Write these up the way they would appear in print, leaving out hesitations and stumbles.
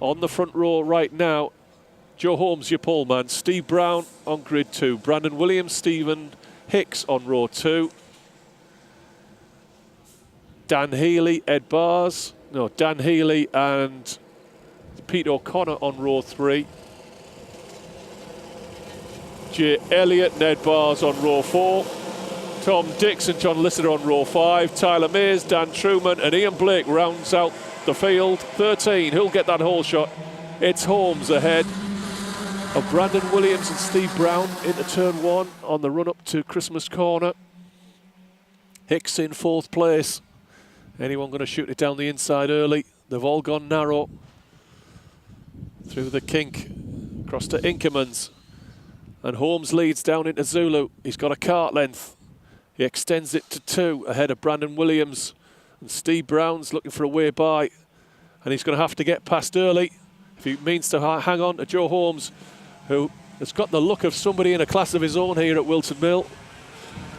On the front row right now, Joe Holmes, your pole man. Steve Brown on grid 2. Brandon Williams, Stephen Hicks on row 2. Dan Healy, Ed Bars. No, Dan Healy and Pete O'Connor on row 3. Jay Elliott, Ned Bars on row 4. Tom Dix and John Lister on row 5. Tyler Mays, Dan Truman and Ian Blake rounds out the field. 13, who'll get that hole shot? It's Holmes ahead of Brandon Williams and Steve Brown into turn 1 on the run up to Christmas Corner. Hicks in 4th place. Anyone going to shoot it down the inside early? They've all gone narrow. Through the kink, across to Inkermans. And Holmes leads down into Zulu. He's got a cart length. He extends it to 2 ahead of Brandon Williams. And Steve Brown's looking for a way by. And he's going to have to get past early if he means to hang on to Joe Holmes, who has got the look of somebody in a class of his own here at Whilton Mill.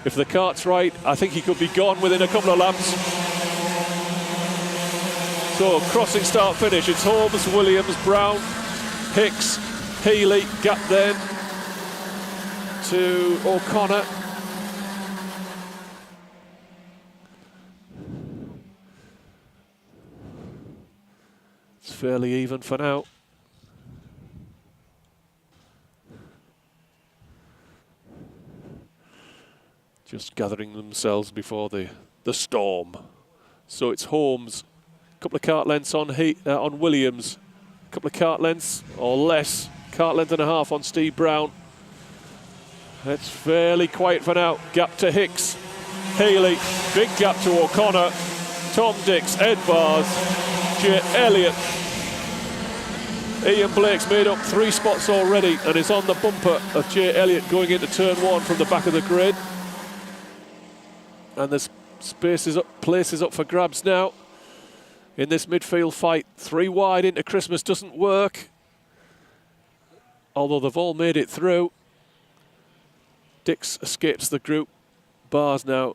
If the cart's right, I think he could be gone within a couple of laps. So, crossing start finish. It's Holmes, Williams, Brown, Hicks, Healy, gap then to O'Connor. It's fairly even for now. Just gathering themselves before the storm. So it's Holmes. A couple of cart lengths on Williams. A couple of cart lengths or less. Cart length and a half on Steve Brown. It's fairly quiet for now. Gap to Hicks. Healy. Big gap to O'Connor. Tom Dix. Ed Bars. Jay Elliott. Ian Blake's made up 3 spots already and is on the bumper of Jay Elliott going into turn 1 from the back of the grid. And there's places up for grabs now in this midfield fight. 3 wide into Christmas doesn't work, although they've all made it through. Dix escapes the group. Bars now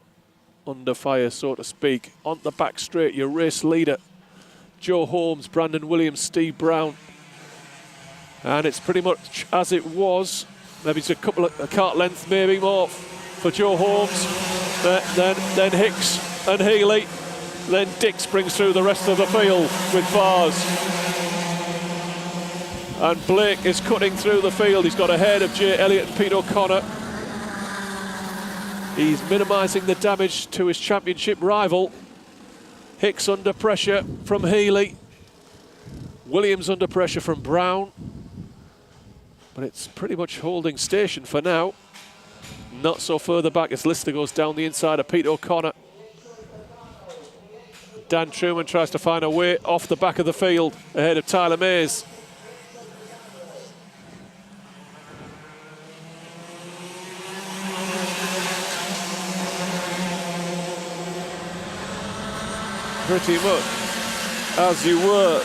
under fire, so to speak. On the back straight, your race leader, Joe Holmes, Brandon Williams, Steve Brown. And it's pretty much as it was. Maybe it's a cart length, maybe more for Joe Holmes. Then Hicks and Healy. Then Dix brings through the rest of the field with Bars. And Blake is cutting through the field. He's got ahead of Jay Elliott and Pete O'Connor. He's minimising the damage to his championship rival. Hicks under pressure from Healy. Williams under pressure from Brown. But it's pretty much holding station for now. Not so further back as Lister goes down the inside of Pete O'Connor. Dan Truman tries to find a way off the back of the field ahead of Tyler Mays. Pretty much as you were.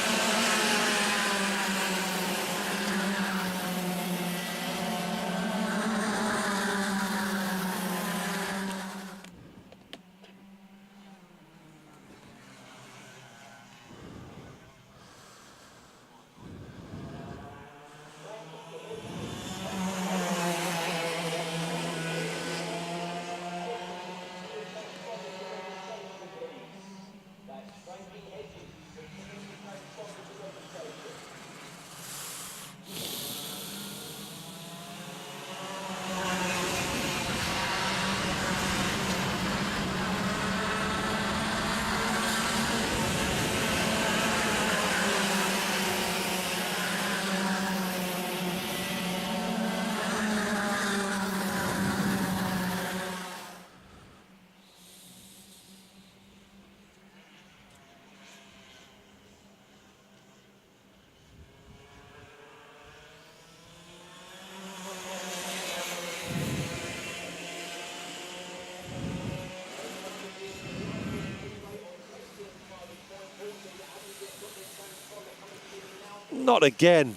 Not again.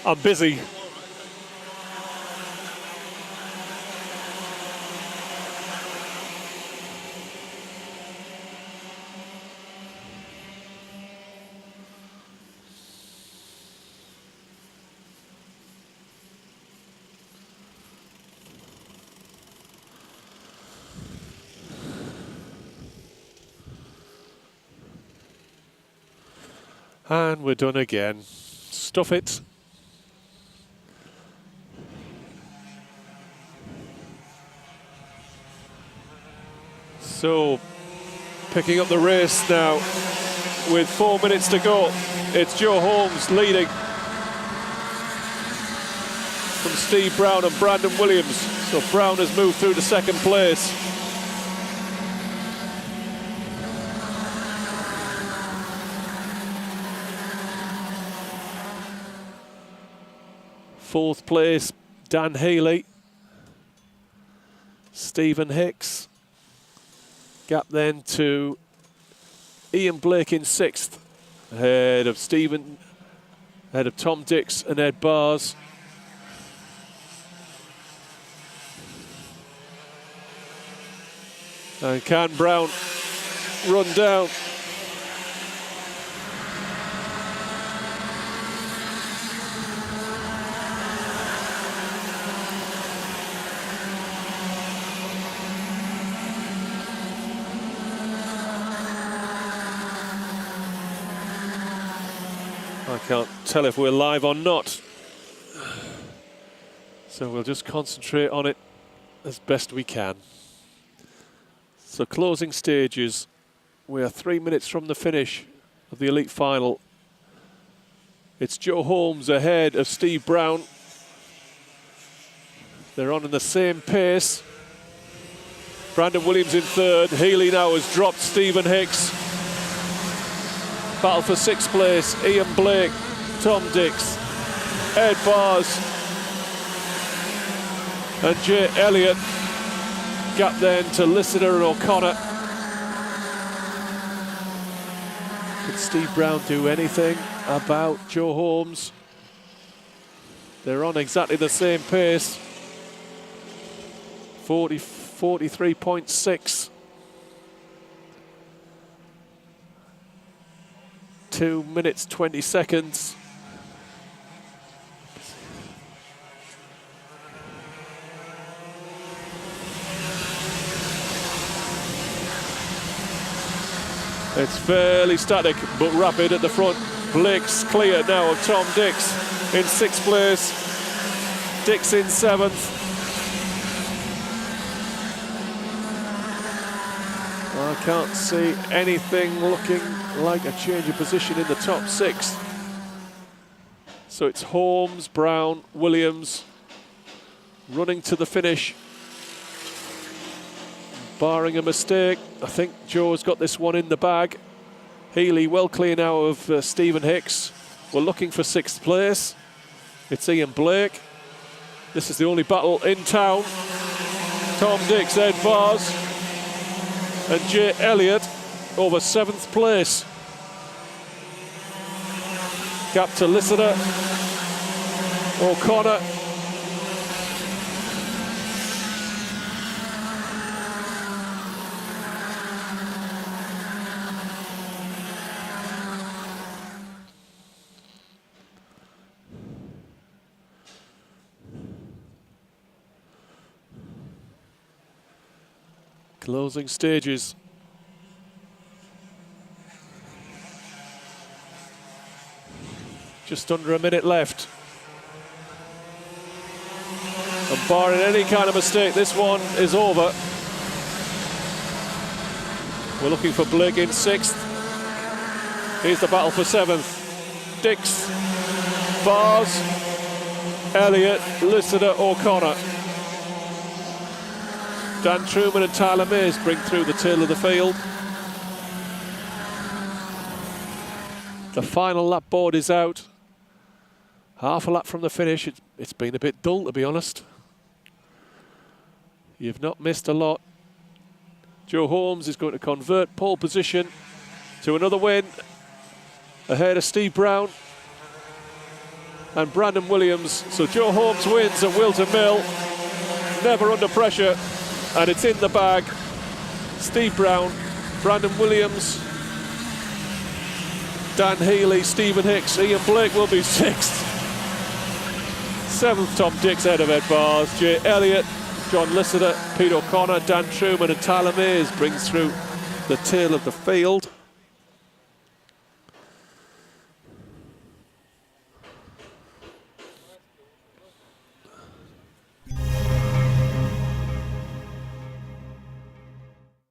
I'm busy. And we're done again. Stuff it. So, picking up the race now with 4 minutes to go. It's Joe Holmes leading from Steve Brown and Brandon Williams. So Brown has moved through to second place. Fourth place, Dan Healy. Stephen Hicks. Gap then to Ian Blake in sixth, ahead of Tom Dix and Ed Bars. And can Brown run down? I can't tell if we're live or not, so we'll just concentrate on it as best we can. So closing stages, we are 3 minutes from the finish of the elite final. It's Joe Holmes ahead of Steve Brown. They're on in the same pace. Brandon Williams in third. Healy now has dropped Stephen Hicks. Battle for sixth place, Ian Blake, Tom Dix, Ed Bars and Jay Elliott. Gap then to Listener and O'Connor. Could Steve Brown do anything about Joe Holmes? They're on exactly the same pace. 43.6. 2 minutes, 20 seconds. It's fairly static, but rapid at the front. Blake's clear now of Tom Dix in sixth place. Dix in seventh. I can't see anything looking like a change of position in the top six. So it's Holmes, Brown, Williams running to the finish. Barring a mistake, I think Joe's got this one in the bag. Healy well clear now of Stephen Hicks. We're looking for sixth place. It's Ian Blake. This is the only battle in town. Tom Dix, Ed Vars and Jay Elliott over seventh place. Gap to Listener, O'Connor. Closing stages. Just under a minute left. And barring any kind of mistake, this one is over. We're looking for Blake in sixth. Here's the battle for seventh. Dix, Bars, Elliott, Listener, O'Connor. Dan Truman and Tyler Mays bring through the tail of the field. The final lap board is out. Half a lap from the finish. It's been a bit dull, to be honest. You've not missed a lot. Joe Holmes is going to convert pole position to another win ahead of Steve Brown. and Brandon Williams. So Joe Holmes wins at Whilton Mill, never under pressure, and it's in the bag. Steve Brown, Brandon Williams, Dan Healy, Stephen Hicks, Ian Blake will be 6th. 7th, Tom Dix ahead of Ed Bars. Jay Elliott, John Listener, Pete O'Connor, Dan Truman and Tyler Mays brings through the tail of the field.